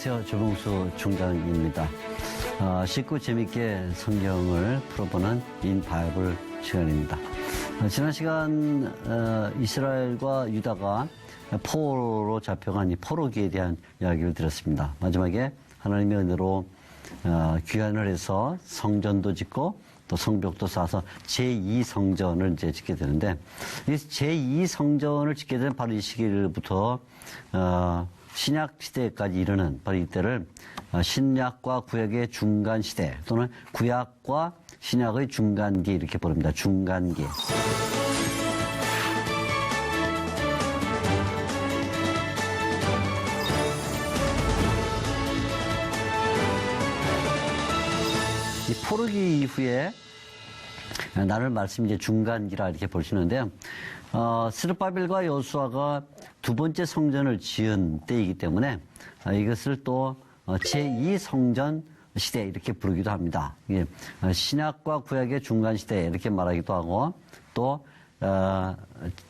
안녕하세요. 조봉수 중장입니다. 쉽고 재밌게 성경을 풀어보는 인바이블 시간입니다. 지난 시간 이스라엘과 유다가 포로로 잡혀간 이 포로기에 대한 이야기를 드렸습니다. 마지막에 하나님의 은혜로 귀환을 해서 성전도 짓고 또 성벽도 쌓아서 제2성전을 이제 짓게 되는데, 이 제2성전을 짓게 되는 바로 이 시기부터 신약 시대까지 이르는 바로 이때를 신약과 구약의 중간 시대, 또는 구약과 신약의 중간기 이렇게 부릅니다. 중간기. 이 포로기 이후에 나눌 말씀이 이제 중간기라 이렇게 보시는데요. 스룹바벨과 여호수아가 두 번째 성전을 지은 때이기 때문에 이것을 또 제2성전 시대 이렇게 부르기도 합니다. 신약과 구약의 중간 시대 이렇게 말하기도 하고, 또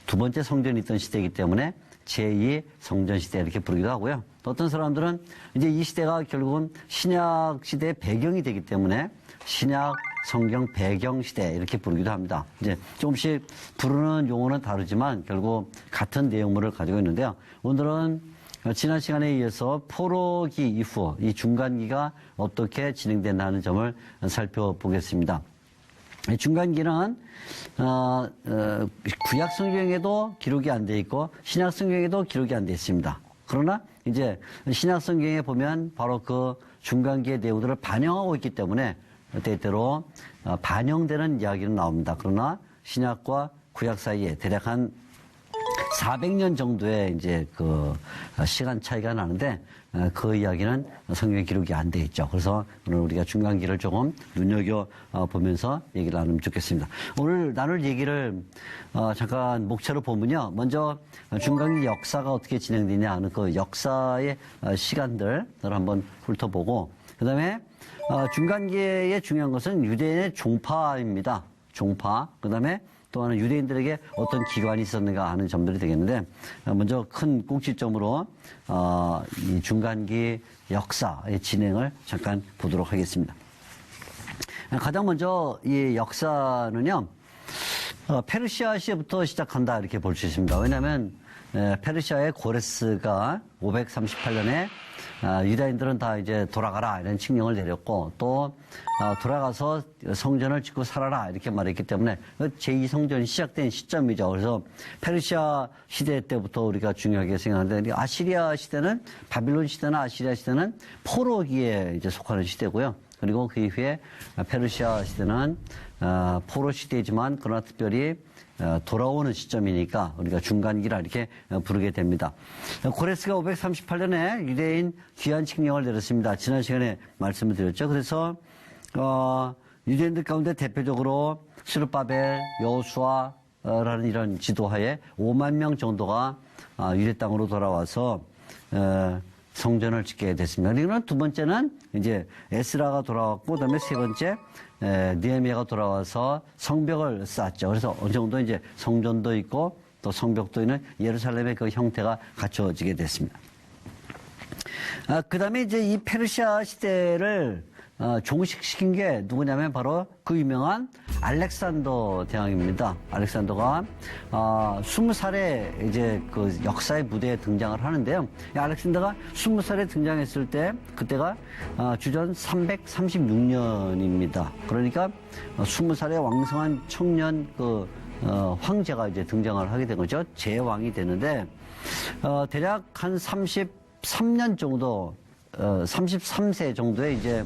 두 번째 성전이 있던 시대이기 때문에 제2성전 시대 이렇게 부르기도 하고요. 또 어떤 사람들은 이제 이 시대가 결국은 신약 시대의 배경이 되기 때문에 신약 성경 배경 시대 이렇게 부르기도 합니다. 이제 조금씩 부르는 용어는 다르지만 결국 같은 내용물을 가지고 있는데요. 오늘은 지난 시간에 이어서 포로기 이후 이 중간기가 어떻게 진행되나 점을 살펴보겠습니다. 이 중간기는 구약 성경에도 기록이 안 돼 있고 신약 성경에도 기록이 안 돼 있습니다. 그러나 이제 신약 성경에 보면 바로 그 중간기의 내용들을 반영하고 있기 때문에 때때로 반영되는 이야기는 나옵니다. 그러나 신약과 구약 사이에 대략 한 400년 정도의 이제 그 시간 차이가 나는데 그 이야기는 성경에 기록이 안 돼 있죠. 그래서 오늘 우리가 중간기를 조금 눈여겨 보면서 얘기를 나누면 좋겠습니다. 오늘 나눌 얘기를 잠깐 목차로 보면요. 먼저 중간기 역사가 어떻게 진행되냐 하는 그 역사의 시간들을 한번 훑어보고, 그 다음에 중간기의 중요한 것은 유대인의 종파입니다. 종파. 그 다음에 또 하나 유대인들에게 어떤 기관이 있었는가 하는 점들이 되겠는데, 먼저 큰 꼭지점으로 이 중간기 역사의 진행을 잠깐 보도록 하겠습니다. 가장 먼저 이 역사는요, 페르시아 시대부터 시작한다 이렇게 볼 수 있습니다. 왜냐하면 페르시아의 고레스가 538년에 유다인들은 다 이제 돌아가라 이런 칙령을 내렸고, 또 돌아가서 성전을 짓고 살아라 이렇게 말했기 때문에 제2성전이 시작된 시점이죠. 그래서 페르시아 시대 때부터 우리가 중요하게 생각하는데, 아시리아 시대는, 바빌론 시대나 아시리아 시대는 포로기에 이제 속하는 시대고요. 그리고 그 이후에 페르시아 시대는 포로 시대이지만 그러나 특별히 돌아오는 시점이니까 우리가 중간기라 이렇게 부르게 됩니다. 고레스가 538년에 유대인 귀환 칙령을 내렸습니다. 지난 시간에 말씀을 드렸죠. 그래서 유대인들 가운데 대표적으로 스룹바벨, 여호수아라는 이런 지도하에 5만 명 정도가 유대 땅으로 돌아와서 성전을 짓게 됐습니다. 그리고 두 번째는 이제 에스라가 돌아왔고, 그다음에 세 번째 느헤미야가 돌아와서 성벽을 쌓았죠. 그래서 어느 정도 이제 성전도 있고 또 성벽도 있는 예루살렘의 그 형태가 갖춰지게 됐습니다. 그다음에 이제 이 페르시아 시대를 종식시킨 게 누구냐면 바로 그 유명한 알렉산더 대왕입니다. 알렉산더가 20살에 이제 그 역사의 무대에 등장을 하는데요. 이 알렉산더가 20살에 등장했을 때 그때가 주전 336년입니다. 그러니까 20살의 왕성한 청년 그 황제가 이제 등장을 하게 된 거죠. 제왕이 되는데 대략 한 33년 정도 33세 정도에 이제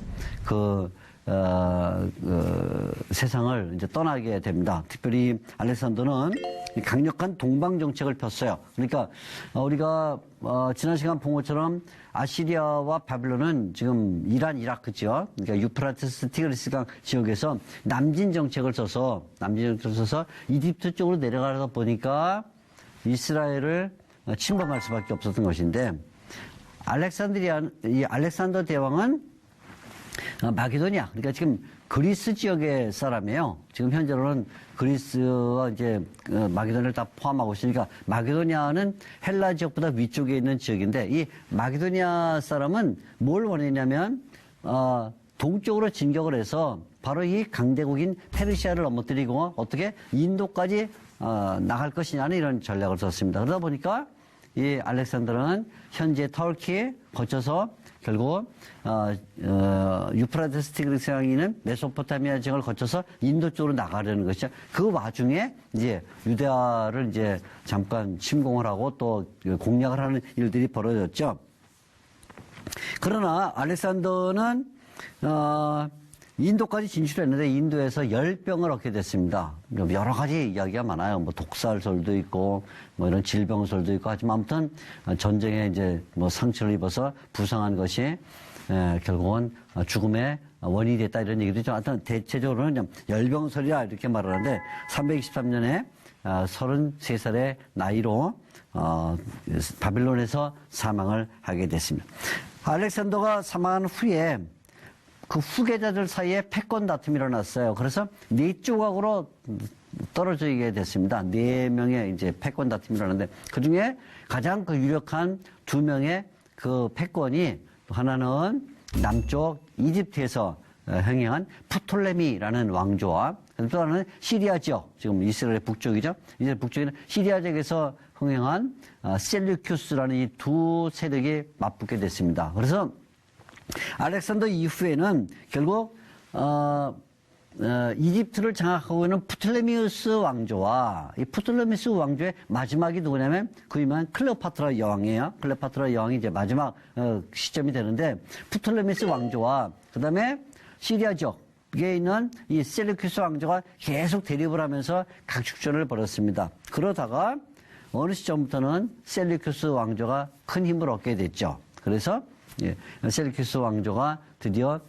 세상을 이제 떠나게 됩니다. 특별히 알렉산더는 강력한 동방 정책을 폈어요. 그러니까 우리가 지난 시간 본 것처럼 아시리아와 바빌론은 지금 이란, 이라크죠. 그러니까 유프라테스 티그리스강 지역에서 남진 정책을 써서 이집트 쪽으로 내려가다 보니까 이스라엘을 침범할 수밖에 없었던 것인데, 이 알렉산더 대왕은 마게도니아, 그러니까 지금 그리스 지역의 사람이에요. 지금 현재로는 그리스와 이제 마게도니아를 다 포함하고 있으니까 마게도니아는 헬라 지역보다 위쪽에 있는 지역인데 이 마게도니아 사람은 뭘 원했냐면 동쪽으로 진격을 해서 바로 이 강대국인 페르시아를 넘어뜨리고 어떻게 인도까지 나갈 것이냐는 이런 전략을 썼습니다. 그러다 보니까 이 알렉산더는 현재 터키 거쳐서 결국 유프라테스 티그리스강이 있는 메소포타미아 지역을 거쳐서 인도 쪽으로 나가려는 것이죠. 그 와중에 이제 유대아를 이제 잠깐 침공을 하고 또 공략을 하는 일들이 벌어졌죠. 그러나 알렉산더는 인도까지 진출했는데 인도에서 10병을 얻게 됐습니다. 여러 가지 이야기가 많아요. 뭐 독살설도 있고 뭐 이런 질병설도 있고 하지만 아무튼 전쟁에 이제 뭐 상처를 입어서 부상한 것이 결국은 죽음의 원인이 됐다 이런 얘기도 있죠. 하여튼 대체적으로는 열병설이라 이렇게 말하는데 323년에 33살의 나이로 바빌론에서 사망을 하게 됐습니다. 알렉산더가 사망한 후에 그 후계자들 사이에 패권 다툼이 일어났어요. 그래서 4조각으로 떨어지게 됐습니다. 4명의 이제 패권 다툼이 일어났는데 그 중에 가장 그 유력한 2명의 그 패권이 하나는 남쪽 이집트에서 행행한 프톨레미라는 왕조와 또 하나는 시리아 지역, 지금 이스라엘 북쪽이죠. 이스라엘 북쪽에는 시리아 지역에서 흥행한 셀류큐스라는 이 두 세력이 맞붙게 됐습니다. 그래서 알렉산더 이후에는 결국 이집트를 장악하고 있는 프톨레미우스 왕조와 이 프톨레미우스 왕조의 마지막이 누구냐면 그 유명한 클레오파트라 여왕이에요. 클레오파트라 여왕이 이제 마지막 시점이 되는데 프톨레미우스 왕조와 그다음에 시리아 지역에 있는 이 셀루키스 왕조가 계속 대립을 하면서 각축전을 벌였습니다. 그러다가 어느 시점부터는 셀루키스 왕조가 큰 힘을 얻게 됐죠. 그래서 셀루키스 왕조가 드디어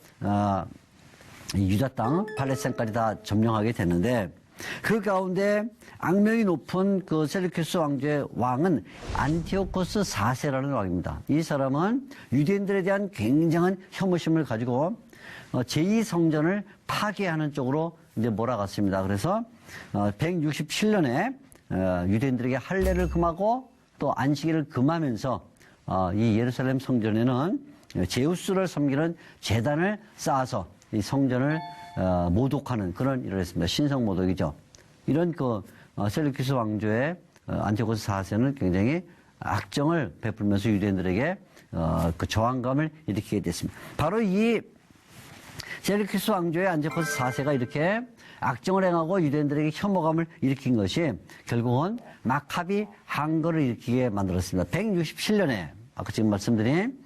유다 땅 팔레스타인까지 다 점령하게 됐는데 그 가운데 악명이 높은 그 셀루키스 왕조의 왕은 안티오코스 4세라는 왕입니다. 이 사람은 유대인들에 대한 굉장한 혐오심을 가지고 제2성전을 파괴하는 쪽으로 이제 몰아갔습니다. 그래서 167년에 유대인들에게 할례를 금하고 또 안식일을 금하면서 이 예루살렘 성전에는 제우스를 섬기는 제단을 쌓아서 이 성전을 모독하는 그런 일을 했습니다. 신성 모독이죠. 이런 그 셀루키스 왕조의 안티오코스 4세는 굉장히 악정을 베풀면서 유대인들에게 그 저항감을 일으키게 됐습니다. 바로 이 셀루키스 왕조의 안티오코스 4세가 이렇게 악정을 행하고 유대인들에게 혐오감을 일으킨 것이 결국은 마카비 항거를 일으키게 만들었습니다. 167년에 아까 지금 말씀드린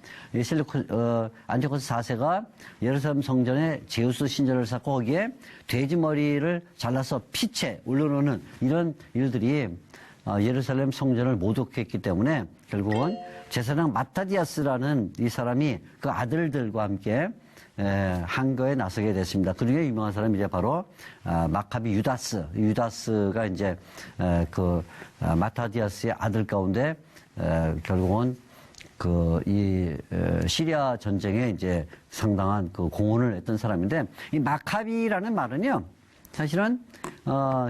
안티오코스 4세가 예루살렘 성전에 제우스 신전을 쌓고 거기에 돼지 머리를 잘라서 피채 올려놓는 이런 일들이 예루살렘 성전을 모독했기 때문에 결국은 제사장 마타디아스라는 이 사람이 그 아들들과 함께 항거에 나서게 됐습니다. 그 중에 유명한 사람이 이제 바로 마카비 유다스가 이제 그 마타디아스의 아들 가운데 결국은 이 시리아 전쟁에 이제 상당한 그 공헌을 했던 사람인데 이 마카비라는 말은요 사실은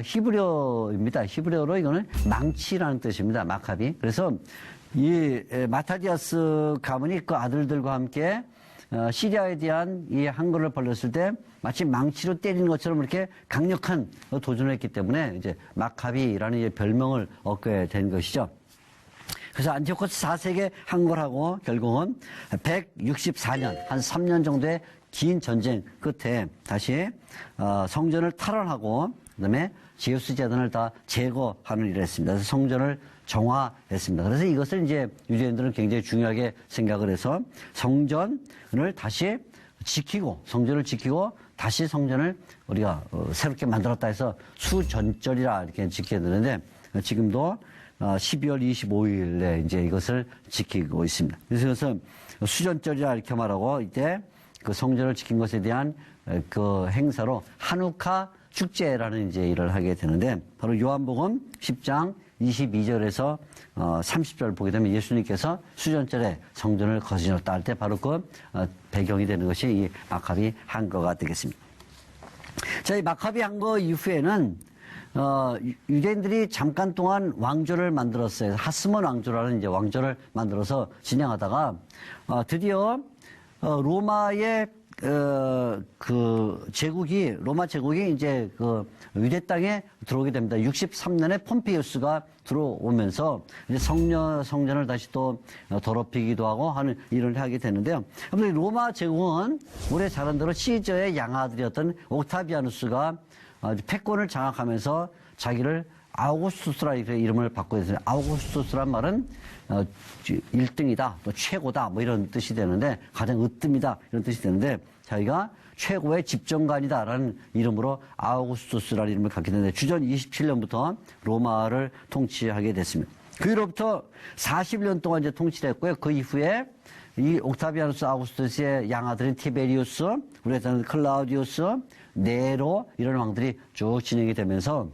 히브리어입니다. 히브리어로 이거는 망치라는 뜻입니다. 마카비. 그래서 이 마타디아스 가문이 그 아들들과 함께 시리아에 대한 이 항거를 벌였을 때 마치 망치로 때리는 것처럼 이렇게 강력한 도전을 했기 때문에 이제 마카비라는 이 별명을 얻게 된 것이죠. 그래서 안티오코스 4세에게 항거를 하고 결국은 164년, 한 3년 정도의 긴 전쟁 끝에 다시 성전을 탈환하고 그다음에 제우스 제단을 다 제거하는 일을 했습니다. 그래서 성전을 정화했습니다. 그래서 이것을 이제 유대인들은 굉장히 중요하게 생각을 해서 성전을 다시 지키고 성전을 지키고 다시 성전을 우리가 새롭게 만들었다 해서 수전절이라 이렇게 지켜야 되는데 지금도 12월 25일에 이제 이것을 지키고 있습니다. 그래서 이것은 수전절이라 이렇게 말하고 이때 그 성전을 지킨 것에 대한 그 행사로 한우카 축제라는 이제 일을 하게 되는데 바로 요한복음 10장 22절에서 30절 보게 되면 예수님께서 수전절에 성전을 거스렸다 할 때 바로 그 배경이 되는 것이 이 마카비 항거가 되겠습니다. 자, 이 마카비 항거 이후에는 유대인들이 잠깐 동안 왕조를 만들었어요. 하스몬 왕조라는 이제 왕조를 만들어서 진행하다가 드디어 로마의 로마 제국이 이제 그 유대 땅에 들어오게 됩니다. 63년에 폼페이우스가 들어오면서 이제 성전을 다시 또 더럽히기도 하고 하는 일을 하게 되는데요. 아무튼 로마 제국은 올해 잘한 대로 시저의 양아들이었던 옥타비아누스가 패권을 장악하면서 자기를 아우구스투스라 이름을 바꾸게 됐어요. 아우구스투스란 말은 1등이다, 또 최고다, 뭐 이런 뜻이 되는데, 가장 으뜸이다, 이런 뜻이 되는데, 자기가 최고의 집정관이다라는 이름으로 아우구스투스라는 이름을 갖게 되는데, 주전 27년부터 로마를 통치하게 됐습니다. 그 이후로부터 40년 동안 이제 통치를 했고요. 그 이후에 이 옥타비아누스 아우구스투스의 양아들인 티베리우스, 우리가 클라우디우스, 네로, 이런 왕들이 쭉 진행이 되면서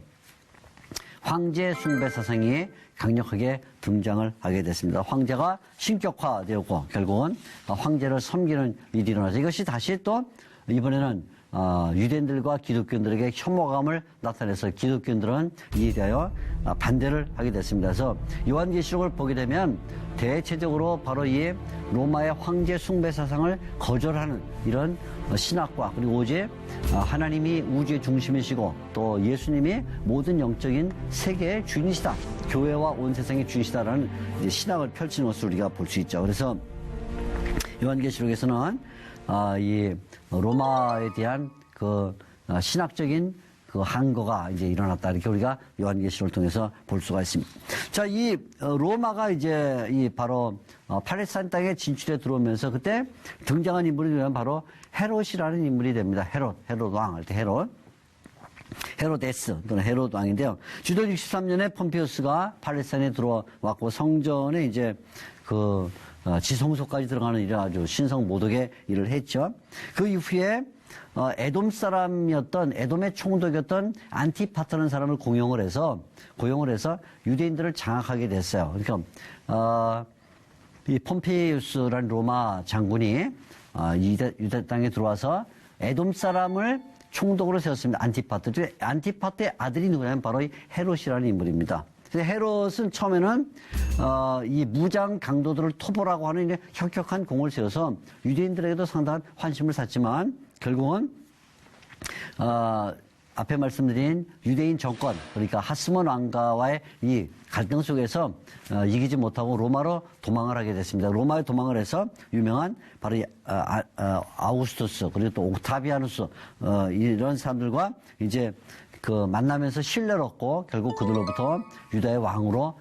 황제 숭배 사상이 강력하게 등장을 하게 됐습니다. 황제가 신격화되었고 결국은 황제를 섬기는 일이 일어나서 이것이 다시 또 이번에는 유대인들과 기독교인들에게 혐오감을 나타내서 기독교인들은 이에 대하여 반대를 하게 됐습니다. 그래서 요한계시록을 보게 되면 대체적으로 바로 이 로마의 황제 숭배 사상을 거절하는 이런 신학과 그리고 오직 하나님이 우주의 중심이시고 또 예수님이 모든 영적인 세계의 주인이시다. 교회와 온 세상의 주인이시다라는 신학을 펼치는 것을 우리가 볼 수 있죠. 그래서 요한계시록에서는 이 로마에 대한 그 신학적인 그 항거가 이제 일어났다. 이렇게 우리가 요한계시록을 통해서 볼 수가 있습니다. 자, 이 로마가 이제 이 바로 팔레스타인 땅에 진출해 들어오면서 그때 등장한 인물이 되면 바로 헤롯이라는 인물이 됩니다. 헤롯 왕 할 때 헤로데스 또는 헤롯 왕인데요. 주전 63년에 폼페이우스가 팔레스타인에 들어왔고 성전에 이제 그 지성소까지 들어가는 일을 아주 신성 모독의 일을 했죠. 그 이후에 에돔 사람이었던 에돔의 총독이었던 안티파트라는 사람을 고용을 해서 유대인들을 장악하게 됐어요. 그러니까 이 폼페이우스라는 로마 장군이 유대 땅에 들어와서 에돔 사람을 총독으로 세웠습니다. 안티파트의 아들이 누구냐면 바로 이 헤롯이라는 인물입니다. 헤롯은 처음에는 이 무장 강도들을 토벌하고 하는 혁혁한 공을 세워서 유대인들에게도 상당한 환심을 샀지만 결국은 앞에 말씀드린 유대인 정권 그러니까 하스몬 왕가와의 이 갈등 속에서 이기지 못하고 로마로 도망을 하게 됐습니다. 로마에 도망을 해서 유명한 바로 아우구스투스 그리고 또 옥타비아누스 이런 사람들과 이제 그 만나면서 신뢰를 얻고 결국 그들로부터 유다의 왕으로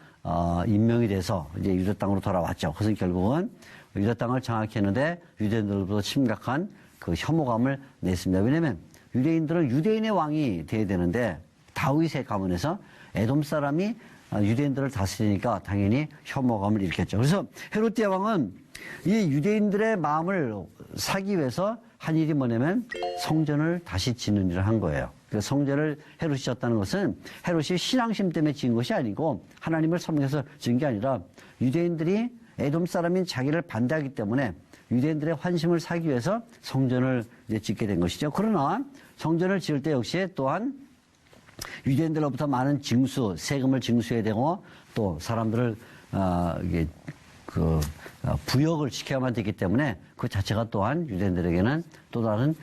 임명이 돼서 이제 유다 땅으로 돌아왔죠. 그래서 결국은 유다 땅을 장악했는데 유대인들로부터 심각한 그 혐오감을 냈습니다. 왜냐하면 유대인들은 유대인의 왕이 돼야 되는데 다윗의 가문에서 에돔 사람이 유대인들을 다스리니까 당연히 혐오감을 일으켰죠. 그래서 헤롯 왕은 이 유대인들의 마음을 사기 위해서 한 일이 뭐냐면 성전을 다시 짓는 일을 한 거예요. 그 성전을 헤롯이 지었다는 것은 헤롯이 신앙심 때문에 지은 것이 아니고 하나님을 섬겨서 지은 게 아니라 유대인들이 에돔 사람인 자기를 반대하기 때문에 유대인들의 환심을 사기 위해서 성전을 이제 짓게 된 것이죠. 그러나 성전을 지을 때 역시 또한 유대인들로부터 많은 세금을 징수해야 되고 또 사람들을 부역을 시켜야만 되기 때문에 그 자체가 또한 유대인들에게는 또 다른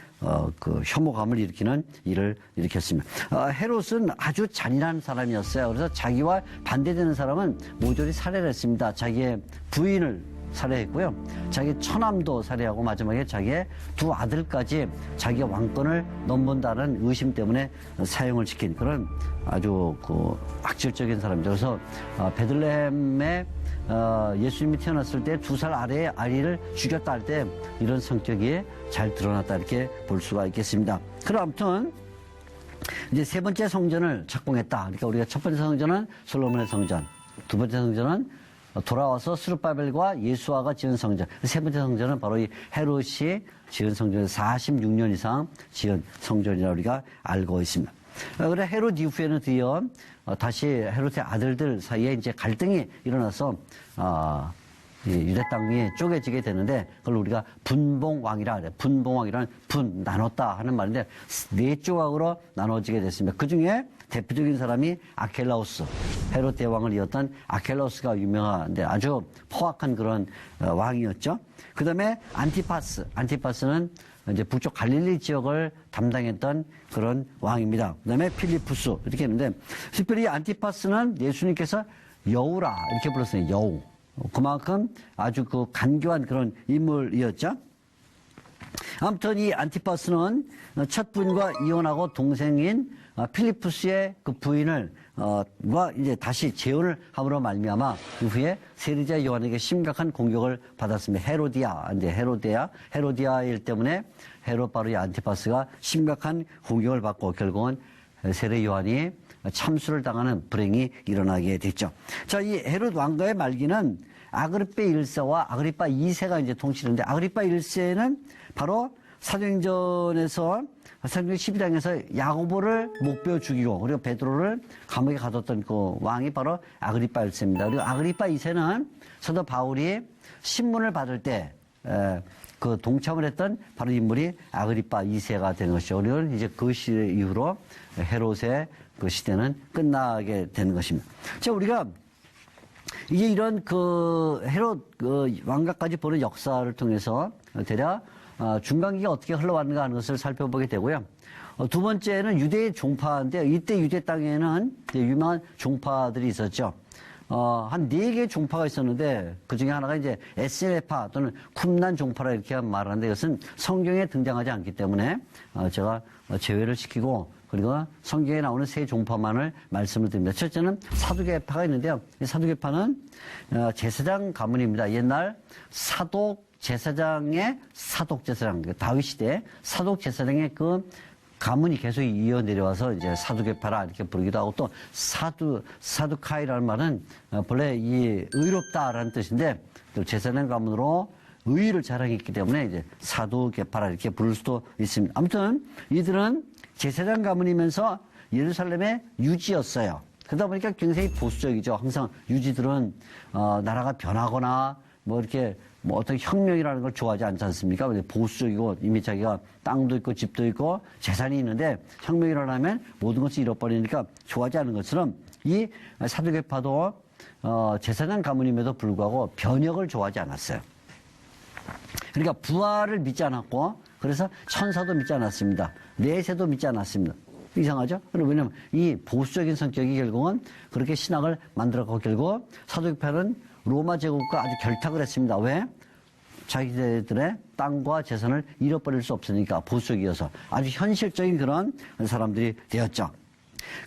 그 혐오감을 일으키는 일을 일으켰습니다. 헤롯은 아주 잔인한 사람이었어요. 그래서 자기와 반대되는 사람은 모조리 살해를 했습니다. 자기의 부인을 살해했고요. 자기 처남도 살해하고 마지막에 자기의 두 아들까지 자기의 왕권을 넘본다는 의심 때문에 사형을 시킨 그런 아주 그 악질적인 사람이죠. 그래서 베들레헴에 예수님이 태어났을 때 2살 아래의 아이를 죽였다 할 때 이런 성격이 잘 드러났다 이렇게 볼 수가 있겠습니다. 그럼 아무튼 이제 세 번째 성전을 착공했다. 그러니까 우리가 첫 번째 성전은 솔로몬의 성전, 두 번째 성전은 돌아와서 스룹바벨과 예수아가 지은 성전, 세 번째 성전은 바로 이 헤롯이 지은 성전에서 46년 이상 지은 성전이라고 우리가 알고 있습니다. 그래 헤롯 이후에는 드디어 다시 헤롯의 아들들 사이에 이제 갈등이 일어나서 이 유대 땅이 쪼개지게 되는데 그걸 우리가 분봉왕이라 그래. 분봉왕이라는 분 나눴다 하는 말인데 네 조각으로 나눠지게 됐습니다. 그 중에 대표적인 사람이 아켈라우스, 헤롯 대왕을 이었던 아켈라우스가 유명한데 아주 포악한 그런 왕이었죠. 그 다음에 안티파스는 이제 북쪽 갈릴리 지역을 담당했던 그런 왕입니다. 그 다음에 필리푸스 이렇게 했는데 특별히 안티파스는 예수님께서 여우라 이렇게 불렀어요. 여우. 그만큼 아주 그 간교한 그런 인물이었죠. 아무튼 이 안티파스는 첫 부인과 이혼하고 동생인 필리푸스의 그 부인을 과 이제 다시 재혼을 함으로 말미암아 이후에 세리자 요한에게 심각한 공격을 받았습니다. 헤로디아 일 때문에 헤롯 바로 이 안티파스가 심각한 공격을 받고 결국은 세례 요한이 참수를 당하는 불행이 일어나게 됐죠. 자, 이 헤롯 왕가의 말기는 아그리파 1세와 아그리파 2세가 이제 통치하는데 아그리파 1세는 바로 사도행전에서 사도행전 12장에서 야고보를 목베어 죽이고 그리고 베드로를 감옥에 가뒀던 그 왕이 바로 아그리파 1세입니다. 그리고 아그리파 2세는 사도 바울이 신문을 받을 때 그 동참을 했던 바로 인물이 아그리파 2세가 된 것이죠. 그리고 이제 그 시대 이후로 헤롯의 그 시대는 끝나게 되는 것입니다. 자, 우리가 이제 이런 그 헤롯 그 왕가까지 보는 역사를 통해서 대략 중간기가 어떻게 흘러왔는가 하는 것을 살펴보게 되고요. 두 번째는 유대의 종파인데 이때 유대 땅에는 유명한 종파들이 있었죠. 한 4개의 종파가 있었는데 그 중에 하나가 이제 에스레파 또는 쿰난 종파라 이렇게 말하는데 이것은 성경에 등장하지 않기 때문에 제가 제외를 시키고 그리고 성경에 나오는 3 종파만을 말씀을 드립니다. 첫째는 사두개파가 있는데요. 이 사두개파는 제사장 가문입니다. 옛날 사독 제사장의 사독 제사장, 다윗 시대 사독 제사장의 그 가문이 계속 이어 내려와서 이제 사두개파라 이렇게 부르기도 하고 또 사두카이라는 말은 본래 이 의롭다라는 뜻인데 또 제사장 가문으로 의의를 자랑했기 때문에 이제 사두개파라 이렇게 부를 수도 있습니다. 아무튼 이들은 제사장 가문이면서 예루살렘의 유지였어요. 그러다 보니까 굉장히 보수적이죠. 항상 유지들은 나라가 변하거나 뭐 이렇게 뭐 어떤 혁명이라는 걸 좋아하지 않지 않습니까? 보수적이고 이미 자기가 땅도 있고 집도 있고 재산이 있는데 혁명이 일어나면 모든 것을 잃어버리니까 좋아하지 않은 것처럼 이 사두개파도 제사장 가문임에도 불구하고 변혁을 좋아하지 않았어요. 그러니까 부활을 믿지 않았고 그래서 천사도 믿지 않았습니다. 내세도 믿지 않았습니다. 이상하죠? 왜냐하면 이 보수적인 성격이 결국은 그렇게 신학을 만들어가고 결국 사두개파는 로마 제국과 아주 결탁을 했습니다. 왜? 자기들의 땅과 재산을 잃어버릴 수 없으니까 보수적이어서 아주 현실적인 그런 사람들이 되었죠.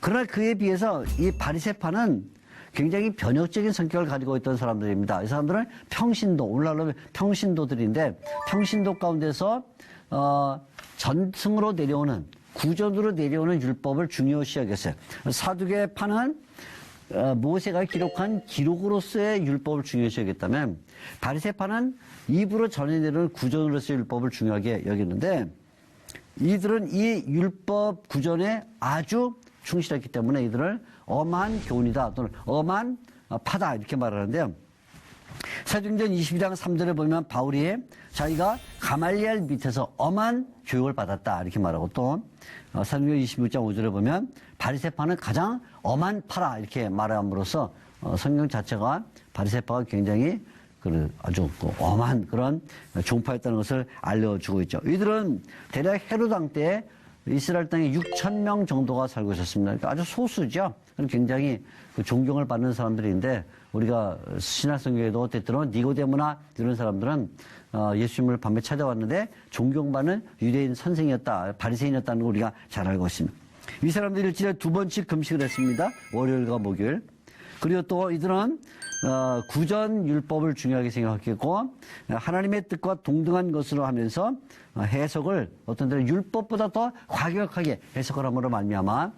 그러나 그에 비해서 이 바리새파는 굉장히 변혁적인 성격을 가지고 있던 사람들입니다. 이 사람들은 평신도, 오늘날로 평신도들인데 평신도 가운데서 전승으로 내려오는 구전으로 내려오는 율법을 중요시 여겼어요. 사두개파는 모세가 기록한 기록으로서의 율법을 중요시 여겼다면 바리새파는 입으로 전해 내려오는 구전으로서의 율법을 중요하게 여겼는데 이들은 이 율법 구전에 아주 충실했기 때문에 이들을 엄한 교훈이다 또는 엄한 파다 이렇게 말하는데요. 사도행전 22장 3절에 보면 바울이 자기가 가말리엘 밑에서 엄한 교육을 받았다 이렇게 말하고 또 사도행전 26장 5절에 보면 바리새파는 가장 엄한 파라 이렇게 말함으로써 성경 자체가 바리새파가 굉장히 아주 엄한 그런 종파였다는 것을 알려주고 있죠. 이들은 대략 헤롯 왕 때 이스라엘 땅에 6,000명 정도가 살고 있었습니다. 그러니까 아주 소수죠. 굉장히 존경을 받는 사람들인데 우리가 신약성경에도 때때로 니고데모나 이런 사람들은 예수님을 밤에 찾아왔는데 존경받는 유대인 선생이었다, 바리새인이었다는 걸 우리가 잘 알고 있습니다. 이 사람들이 일주일에 2번씩 금식을 했습니다. 월요일과 목요일. 그리고 또 이들은 구전 율법을 중요하게 생각했고 하나님의 뜻과 동등한 것으로 하면서 해석을 어떤 때는 율법보다 더 과격하게 해석을 함으로 말미암아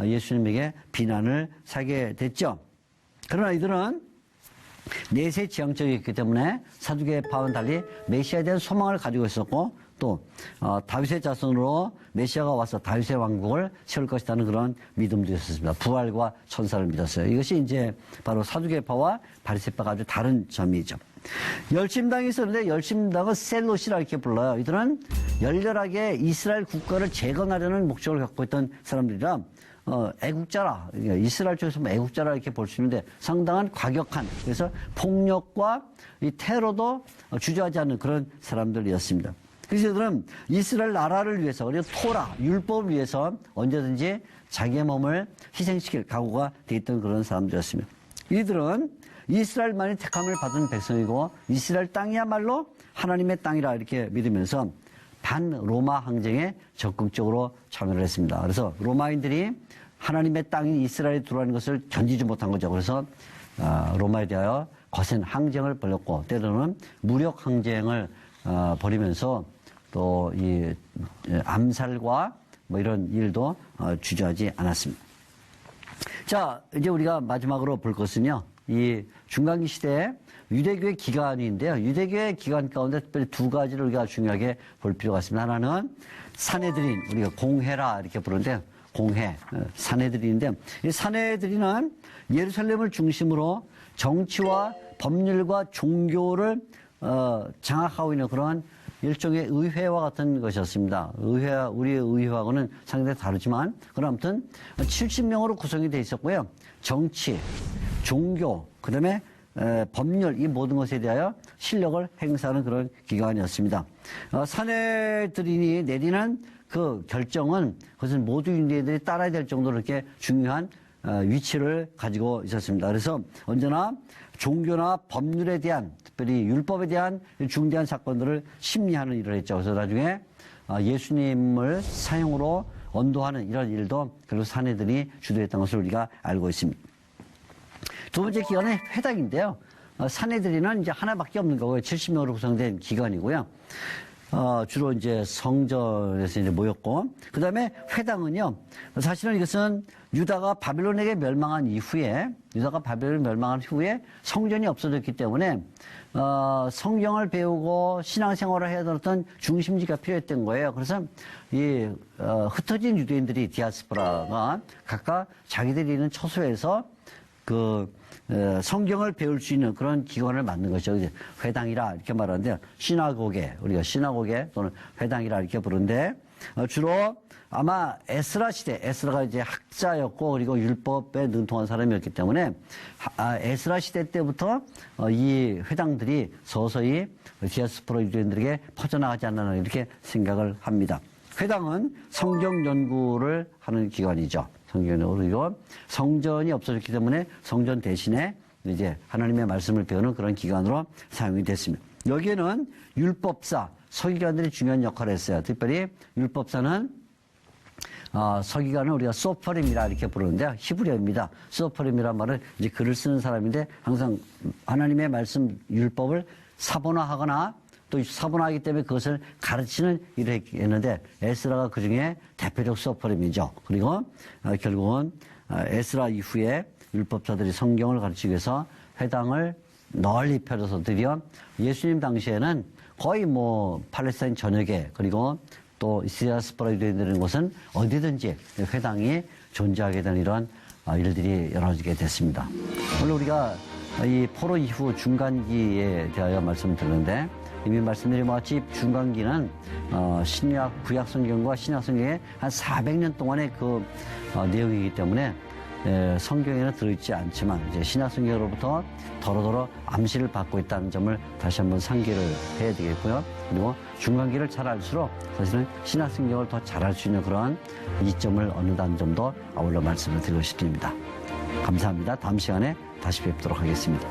예수님에게 비난을 사게 됐죠. 그러나 이들은 내세 지향적이었기 때문에 사두개파와는 달리 메시아에 대한 소망을 가지고 있었고 또 다윗의 자손으로 메시아가 와서 다윗의 왕국을 세울 것이라는 그런 믿음도 있었습니다. 부활과 천사를 믿었어요. 이것이 이제 바로 사두개파와 바리새파가 아주 다른 점이죠. 열심당이 있었는데 열심당은 셀롯이라 이렇게 불러요. 이들은 열렬하게 이스라엘 국가를 재건하려는 목적을 갖고 있던 사람들이라 애국자라, 이스라엘 쪽에서 애국자라 이렇게 볼 수 있는데 상당한 과격한, 그래서 폭력과 이 테러도 주저하지 않는 그런 사람들이었습니다. 그래서 이들은 이스라엘 나라를 위해서, 그리고 토라, 율법을 위해서 언제든지 자기의 몸을 희생시킬 각오가 돼 있던 그런 사람들이었습니다. 이들은 이스라엘만이 택함을 받은 백성이고 이스라엘 땅이야말로 하나님의 땅이라 이렇게 믿으면서 반로마 항쟁에 적극적으로 참여를 했습니다. 그래서 로마인들이 하나님의 땅인 이스라엘에 들어가는 것을 견디지 못한 거죠. 그래서 로마에 대하여 거센 항쟁을 벌였고 때로는 무력 항쟁을 벌이면서 또 이 암살과 뭐 이런 일도 주저하지 않았습니다. 자, 이제 우리가 마지막으로 볼 것은요. 이 중간기 시대에 유대교의 기관인데요. 유대교의 기관 가운데 특별히 두 가지를 우리가 중요하게 볼 필요가 있습니다. 하나는 사내들인, 우리가 공회라 이렇게 부르는데 공회, 사내들인데 이 사내들인은 예루살렘을 중심으로 정치와 법률과 종교를 장악하고 있는 그런 일종의 의회와 같은 것이었습니다. 의회와 우리의 의회하고는 상당히 다르지만 그럼 아무튼 70명으로 구성이 되어 있었고요. 정치, 종교, 그다음에 법률 이 모든 것에 대하여 실력을 행사하는 그런 기관이었습니다. 사내들인이 내리는 그 결정은 그것은 모두 유대인들이 따라야 될 정도로 이렇게 중요한 위치를 가지고 있었습니다. 그래서 언제나 종교나 법률에 대한, 특별히 율법에 대한 중대한 사건들을 심리하는 일을 했죠. 그래서 나중에 예수님을 사형으로 언도하는 이런 일도 결국 사내들이 주도했던 것을 우리가 알고 있습니다. 두 번째 기관은 회당인데요. 사내들이는 이제 하나밖에 없는 거고요. 70명으로 구성된 기관이고요. 주로 이제 성전에서 이제 모였고, 그 다음에 회당은요, 사실은 이것은 유다가 바벨론에게 멸망한 이후에, 성전이 없어졌기 때문에, 성경을 배우고 신앙생활을 해야 되는 어떤 중심지가 필요했던 거예요. 그래서 흩어진 유대인들이 디아스포라가 각각 자기들이 있는 처소에서 성경을 배울 수 있는 그런 기관을 만든 것이죠. 회당이라 이렇게 말하는데, 우리가 시나고게 또는 회당이라 이렇게 부르는데, 주로 아마 에스라가 이제 학자였고, 그리고 율법에 능통한 사람이었기 때문에, 에스라 시대 때부터 이 회당들이 서서히 디아스포라 유대인들에게 퍼져나가지 않나 이렇게 생각을 합니다. 회당은 성경 연구를 하는 기관이죠. 그리고 성전이 없어졌기 때문에 성전 대신에 이제 하나님의 말씀을 배우는 그런 기관으로 사용이 됐습니다. 여기에는 율법사, 서기관들이 중요한 역할을 했어요. 특별히 율법사는 서기관은 우리가 소퍼림이라 이렇게 부르는데 히브리어입니다. 소퍼림이란 말은 이제 글을 쓰는 사람인데 항상 하나님의 말씀 율법을 사본화하거나 또 사본화하기 때문에 그것을 가르치는 일을 했는데 에스라가 그 중에 대표적 소퍼림이죠. 그리고 결국은 에스라 이후에 율법자들이 성경을 가르치기 위해서 회당을 널리 펴져서 드디어 예수님 당시에는 거의 팔레스타인 전역에 그리고 또 디아스포라 유대인들인 곳은 어디든지 회당이 존재하게 된 이런 일들이 일어나게 됐습니다. 오늘 우리가 이 포로 이후 중간기에 대하여 말씀을 드렸는데 이미 말씀드린 것 같이 중간기는 신약 구약 성경과 신약 성경의 한 400년 동안의 그 내용이기 때문에 성경에는 들어있지 않지만 이제 신약 성경으로부터 더러더러 암시를 받고 있다는 점을 다시 한번 상기를 해야 되겠고요. 그리고 중간기를 잘 알수록 사실은 신약 성경을 더 잘 알 수 있는 그런 이점을 얻는다는 점도 아울러 말씀을 드리고 싶습니다. 감사합니다. 다음 시간에 다시 뵙도록 하겠습니다.